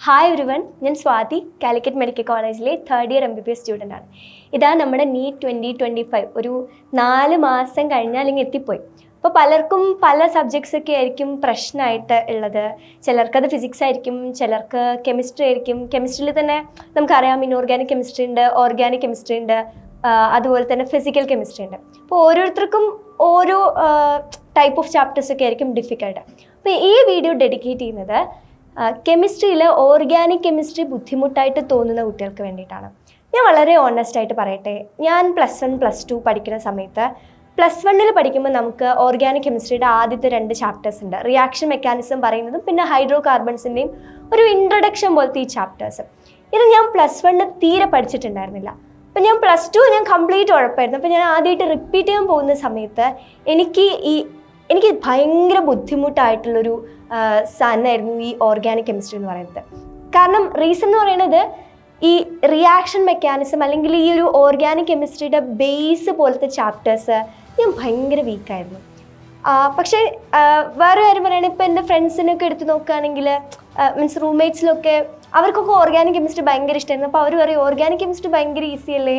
Hi everyone, ഞാൻ Swathi, Calicut medical കോളേജിലെ third year MBBS സ്റ്റുഡൻ്റാണ്. ഇതാണ് നമ്മുടെ നീറ്റ് 2025. ഒരു 4 മാസം കഴിഞ്ഞാൽ ഇങ്ങ് എത്തിപ്പോയി. അപ്പോൾ പലർക്കും പല സബ്ജക്ട്സ് ഒക്കെ ആയിരിക്കും പ്രശ്നമായിട്ട് ഉള്ളത്. ചിലർക്കത് ഫിസിക്സ് ആയിരിക്കും, ചിലർക്ക് കെമിസ്ട്രി ആയിരിക്കും. കെമിസ്ട്രിയിൽ തന്നെ നമുക്കറിയാം ഇനോർഗാനിക് കെമിസ്ട്രി ഉണ്ട്, ഓർഗാനിക് കെമിസ്ട്രി ഉണ്ട്, അതുപോലെ തന്നെ ഫിസിക്കൽ കെമിസ്ട്രി ഉണ്ട്. അപ്പോൾ ഓരോരുത്തർക്കും ഓരോ ടൈപ്പ് ഓഫ് ചാപ്റ്റേഴ്സ് ഒക്കെ ആയിരിക്കും ഡിഫിക്കൽട്ട്. അപ്പോൾ ഈ വീഡിയോ ഡെഡിക്കേറ്റ് ചെയ്യുന്നത് കെമിസ്ട്രിയിൽ ഓർഗാനിക് കെമിസ്ട്രി ബുദ്ധിമുട്ടായിട്ട് തോന്നുന്ന കുട്ടികൾക്ക് വേണ്ടിയിട്ടാണ്. ഞാൻ വളരെ ഓണസ്റ്റ് ആയിട്ട് പറയട്ടെ, ഞാൻ +1 +2 പഠിക്കുന്ന സമയത്ത് +1 പഠിക്കുമ്പോൾ നമുക്ക് ഓർഗാനിക് കെമിസ്ട്രിയുടെ ആദ്യത്തെ 2 ചാപ്റ്റേഴ്സ് ഉണ്ട്. റിയാക്ഷൻ മെക്കാനിസം പറയുന്നതും പിന്നെ ഹൈഡ്രോ കാർബൺസിൻ്റെയും ഒരു ഇൻട്രൊഡക്ഷൻ പോലത്തെ ഈ ചാപ്റ്റേഴ്സ്. ഇത് ഞാൻ +1 തീരെ പഠിച്ചിട്ടുണ്ടായിരുന്നില്ല. അപ്പം ഞാൻ +2 ഞാൻ കംപ്ലീറ്റ് ഉഴപ്പായിരുന്നു. അപ്പം ഞാൻ ആദ്യമായിട്ട് റിപ്പീറ്റ് ചെയ്യാൻ പോകുന്ന സമയത്ത് എനിക്ക് ഭയങ്കര ബുദ്ധിമുട്ടായിട്ടുള്ളൊരു സാധനമായിരുന്നു ഈ ഓർഗാനിക് കെമിസ്ട്രി എന്ന് പറയുന്നത്. കാരണം റീസൺ എന്ന് പറയുന്നത് ഈ റിയാക്ഷൻ മെക്കാനിസം അല്ലെങ്കിൽ ഈ ഒരു ഓർഗാനിക് കെമിസ്ട്രിയുടെ ബേസ് പോലത്തെ ചാപ്റ്റേഴ്സ് ഞാൻ ഭയങ്കര വീക്കായിരുന്നു. പക്ഷേ വേറെ കാര്യം പറയുകയാണെങ്കിൽ ഇപ്പോൾ എൻ്റെ ഫ്രണ്ട്സിനൊക്കെ എടുത്ത് നോക്കുകയാണെങ്കിൽ മീൻസ് റൂംമേറ്റ്സിലൊക്കെ അവർക്കൊക്കെ ഓർഗാനിക് കെമിസ്ട്രി ഭയങ്കര ഇഷ്ടമായിരുന്നു. അപ്പോൾ അവർ പറയും ഓർഗാനിക് കെമിസ്ട്രി ഭയങ്കര ഈസി അല്ലേ,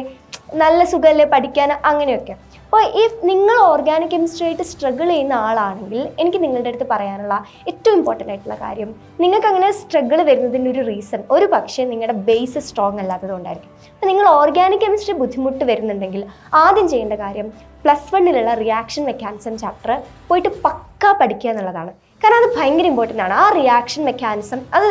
നല്ല സുഖമല്ലേ പഠിക്കാൻ, അങ്ങനെയൊക്കെ. അപ്പോൾ നിങ്ങൾ ഓർഗാനിക് കെമിസ്ട്രി ആയിട്ട് സ്ട്രഗിൾ ചെയ്യുന്ന ആളാണെങ്കിൽ എനിക്ക് നിങ്ങളുടെ അടുത്ത് പറയാനുള്ള ഏറ്റവും ഇമ്പോർട്ടൻ്റ് ആയിട്ടുള്ള കാര്യം, നിങ്ങൾക്ക് അങ്ങനെ സ്ട്രഗിൾ വരുന്നതിൻ്റെ ഒരു റീസൺ ഒരു പക്ഷേ നിങ്ങളുടെ ബേസ് സ്ട്രോങ് അല്ലാത്തത് കൊണ്ടായിരിക്കും. അപ്പോൾ നിങ്ങൾ ഓർഗാനിക് കെമിസ്ട്രി ബുദ്ധിമുട്ട് വരുന്നുണ്ടെങ്കിൽ ആദ്യം ചെയ്യേണ്ട കാര്യം +1 റിയാക്ഷൻ മെക്കാനിസം ചാപ്റ്റർ പോയിട്ട് പക്കാ പഠിക്കുക എന്നുള്ളതാണ്. കാരണം അത് ഭയങ്കര ഇമ്പോർട്ടൻ്റ് ആണ്. ആ റിയാക്ഷൻ മെക്കാനിസം അത്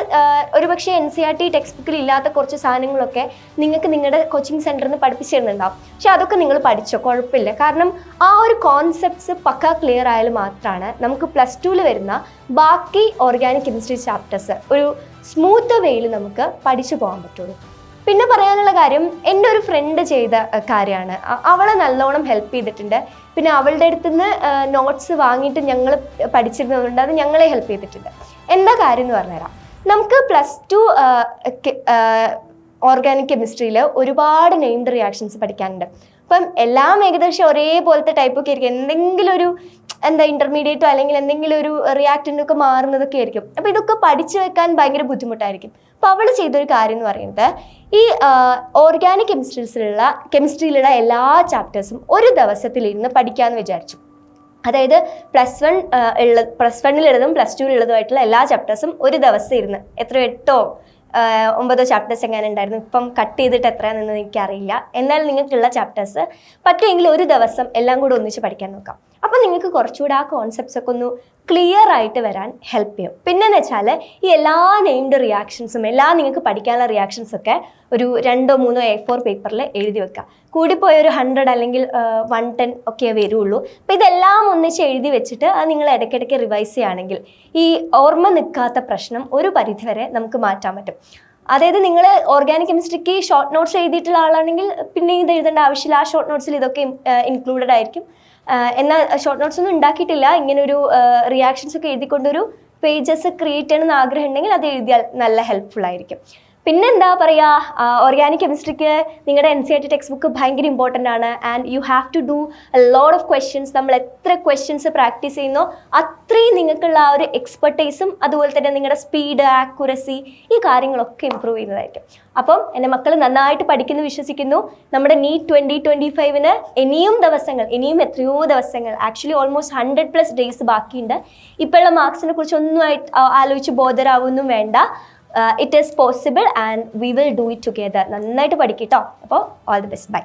ഒരുപക്ഷെ NCERT ടെക്സ്റ്റ് ബുക്കിൽ ഇല്ലാത്ത കുറച്ച് സാധനങ്ങളൊക്കെ നിങ്ങൾക്ക് നിങ്ങളുടെ കോച്ചിങ് സെൻറ്ററിൽ നിന്ന് പഠിപ്പിച്ചു തരുന്നുണ്ടാവും. പക്ഷെ അതൊക്കെ നിങ്ങൾ പഠിച്ചോ, കുഴപ്പമില്ല. കാരണം ആ ഒരു കോൺസെപ്റ്റ്സ് പക്കാ ക്ലിയർ ആയാൽ മാത്രമാണ് നമുക്ക് +2 വരുന്ന ബാക്കി ഓർഗാനിക് കെമിസ്ട്രി ചാപ്റ്റേഴ്സ് ഒരു സ്മൂത്ത് വേയിൽ നമുക്ക് പഠിച്ചു പോകാൻ പറ്റുള്ളൂ. പിന്നെ പറയാനുള്ള കാര്യം, എൻ്റെ ഒരു ഫ്രണ്ട് ചെയ്ത കാര്യമാണ്. അവളെ നല്ലോണം ഹെൽപ്പ് ചെയ്തിട്ടുണ്ട്. പിന്നെ അവളുടെ അടുത്ത് നിന്ന് നോട്ട്സ് വാങ്ങിയിട്ട് ഞങ്ങൾ പഠിച്ചിരുന്നതുകൊണ്ട് അത് ഞങ്ങളെ ഹെൽപ്പ് ചെയ്തിട്ടുണ്ട്. എന്താ കാര്യം എന്ന് പറഞ്ഞുതരാം. നമുക്ക് +2 ഓർഗാനിക് കെമിസ്ട്രിയിൽ ഒരുപാട് നെയിംഡ് റിയാക്ഷൻസ് പഠിക്കാനുണ്ട്. അപ്പം എല്ലാം ഏകദേശം ഒരേപോലത്തെ ടൈപ്പൊക്കെ ആയിരിക്കും. എന്തെങ്കിലും ഒരു ഇൻ്റർമീഡിയറ്റോ അല്ലെങ്കിൽ എന്തെങ്കിലും ഒരു റിയാക്റ്റൻ്റൊക്കെ മാറുന്നതൊക്കെ ആയിരിക്കും. അപ്പോൾ ഇതൊക്കെ പഠിച്ചു വെക്കാൻ ഭയങ്കര ബുദ്ധിമുട്ടായിരിക്കും. അപ്പോൾ അവൾ ചെയ്തൊരു കാര്യം എന്ന് പറയുന്നത് ഈ ഓർഗാനിക് കെമിസ്ട്രിയിലുള്ള എല്ലാ ചാപ്റ്റേഴ്സും ഒരു ദിവസത്തിലിരുന്ന് പഠിക്കാമെന്ന് വിചാരിച്ചു. അതായത് +1 +2 ഉള്ളതുമായിട്ടുള്ള എല്ലാ ചാപ്റ്റേഴ്സും ഒരു ദിവസം ഇരുന്ന് 8 9 ചാപ്റ്റേഴ്സ് എങ്ങനെ ഉണ്ടായിരുന്നു, ഇപ്പം കട്ട് ചെയ്തിട്ട് എത്രയാണെന്ന് എനിക്കറിയില്ല. എന്നാലും നിങ്ങൾക്കുള്ള ചാപ്റ്റേഴ്സ് പറ്റുമെങ്കിൽ ഒരു ദിവസം എല്ലാം കൂടെ ഒന്നിച്ച് പഠിക്കാൻ നോക്കാം. അപ്പോൾ നിങ്ങൾക്ക് കുറച്ചുകൂടെ ആ കോൺസെപ്റ്റ്സ് ഒക്കെ ഒന്ന് ക്ലിയർ ആയിട്ട് വരാൻ ഹെൽപ്പ് ചെയ്യും. പിന്നെയെന്ന് വെച്ചാൽ ഈ എല്ലാ നെയിംഡ് റിയാക്ഷൻസും നിങ്ങൾക്ക് പഠിക്കാനുള്ള റിയാക്ഷൻസൊക്കെ ഒരു 2-3 A4 പേപ്പറിൽ എഴുതി വെക്കുക. കൂടിപ്പോയ ഒരു 100 അല്ലെങ്കിൽ 110 ഒക്കെ വരുള്ളൂ. അപ്പോൾ ഇതെല്ലാം ഒന്നിച്ച് എഴുതി വെച്ചിട്ട് അത് നിങ്ങൾ ഇടയ്ക്കിടയ്ക്ക് റിവൈസ് ചെയ്യുകയാണെങ്കിൽ ഈ ഓർമ്മ നിൽക്കാത്ത പ്രശ്നം ഒരു പരിധിവരെ നമുക്ക് മാറ്റാൻ പറ്റും. അതായത് നിങ്ങൾ ഓർഗാനിക് കെമിസ്ട്രിക്ക് ഷോർട്ട് നോട്ട്സ് എഴുതിയിട്ടുള്ള ആളാണെങ്കിൽ പിന്നെ ഇത് എഴുതേണ്ട ആവശ്യമില്ല. ആ ഷോർട്ട് നോട്ട്സിൽ ഇതൊക്കെ ഇൻക്ലൂഡഡ് ആയിരിക്കും. എന്നാൽ ഷോർട്ട് നോട്ട്സ് ഒന്നും ഉണ്ടാക്കിയിട്ടില്ല, ഇങ്ങനൊരു റിയാക്ഷൻസ് ഒക്കെ എഴുതിക്കൊണ്ടൊരു പേജസ് ക്രിയേറ്റ് ചെയ്യണമെന്ന് ആഗ്രഹം ഉണ്ടെങ്കിൽ അത് എഴുതിയാൽ നല്ല ഹെൽപ്ഫുൾ ആയിരിക്കും. പിന്നെ എന്താ പറയുക, ഓർഗാനിക് കെമിസ്ട്രിക്ക് നിങ്ങളുടെ NCERT ടെക്സ്റ്റ് ബുക്ക് ഭയങ്കര ഇമ്പോർട്ടൻ്റ് ആണ്. And you have to do a lot of questions. നമ്മൾ എത്ര ക്വസ്റ്റ്യൻസ് പ്രാക്ടീസ് ചെയ്യുന്നോ അത്രയും നിങ്ങൾക്കുള്ള ആ ഒരു എക്സ്പെർട്ടൈസും അതുപോലെ തന്നെ നിങ്ങളുടെ സ്പീഡ്, ആക്യുറസി, ഈ കാര്യങ്ങളൊക്കെ ഇമ്പ്രൂവ് ചെയ്യുന്നതായിരിക്കും. അപ്പം എൻ്റെ മക്കൾ നന്നായിട്ട് പഠിക്കുന്നു വിശ്വസിക്കുന്നു. നമ്മുടെ നീറ്റ് 2025 ഇനിയും എത്രയോ ദിവസങ്ങൾ, ആക്ച്വലി ഓൾമോസ്റ്റ് 100+ ഡേയ്സ് ബാക്കിയുണ്ട്. ഇപ്പോഴുള്ള മാർക്സിനെ കുറിച്ച് ഒന്നും ആലോചിച്ച് ബോധരാവൊന്നും വേണ്ട. It is possible and we will do it together. നന്നായിട്ട് പഠിക്കട്ടോ. അപ്പോൾ ഓൾ ദി ബെസ്റ്റ്. ബൈ.